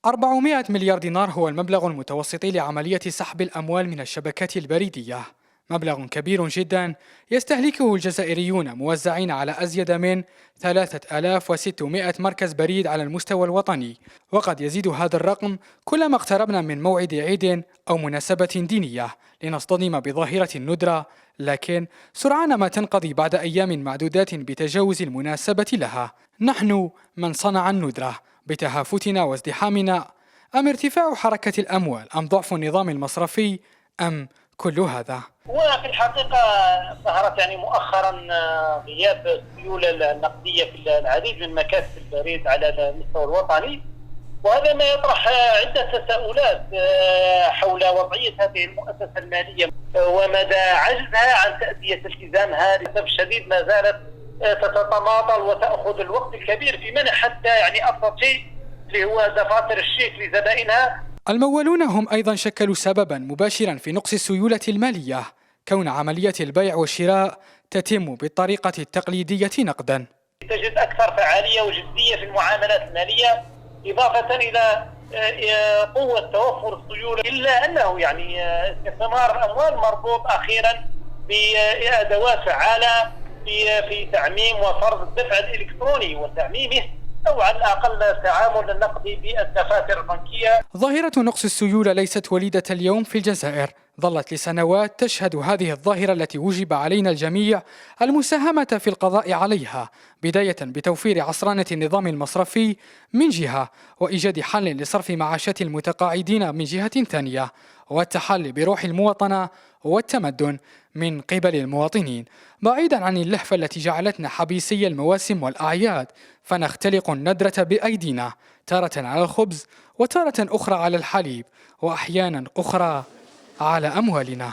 400 مليار دينار هو المبلغ المتوسط لعملية سحب الأموال من الشبكات البريدية، مبلغ كبير جدا يستهلكه الجزائريون موزعين على أزيد من 3600 مركز بريد على المستوى الوطني، وقد يزيد هذا الرقم كلما اقتربنا من موعد عيد أو مناسبة دينية لنصطدم بظاهرة الندرة، لكن سرعان ما تنقضي بعد أيام معدودات بتجاوز المناسبة لها. نحن من صنع الندرة بتهافتنا وازدحامنا، أم ارتفاع حركة الأموال، أم ضعف النظام المصرفي، أم كل هذا؟ وفي الحقيقة ظهرت مؤخرا غياب السيولة النقدية في العديد من مكاتب البريد على المستوى الوطني، وهذا ما يطرح عدة تساؤلات حول وضعية هذه المؤسسة المالية ومدى عجزها عن تأدية التزامها. للأسف الشديد ما زالت تتماطل وتأخذ الوقت الكبير في منح حتى أبسط شيء اللي هو دفاتر الشيك لزبائنها. الممولون هم أيضا شكلوا سببا مباشرا في نقص السيولة المالية، كون عملية البيع والشراء تتم بالطريقة التقليدية نقدا. تجد أكثر فعالية وجدية في المعاملات المالية، إضافة إلى قوة توفر السيولة، إلا أنه استثمار الأموال مربوط أخيرا بأدوات فعالة في تعميم وفرض الدفع الإلكتروني وتعميمه، أو على الأقل التعامل النقدي بالدفاتر البنكية. ظاهرة نقص السيولة ليست وليدة اليوم في الجزائر، ظلت لسنوات تشهد هذه الظاهرة التي وجب علينا الجميع المساهمة في القضاء عليها، بداية بتوفير عصرنة النظام المصرفي من جهة، وإيجاد حل لصرف معاشات المتقاعدين من جهة ثانية، والتحلي بروح المواطنة والتمدن من قبل المواطنين، بعيدا عن اللهفة التي جعلتنا حبيسي المواسم والأعياد، فنختلق الندرة بأيدينا، تارة على الخبز وتارة أخرى على الحليب، وأحيانا أخرى على أموالنا.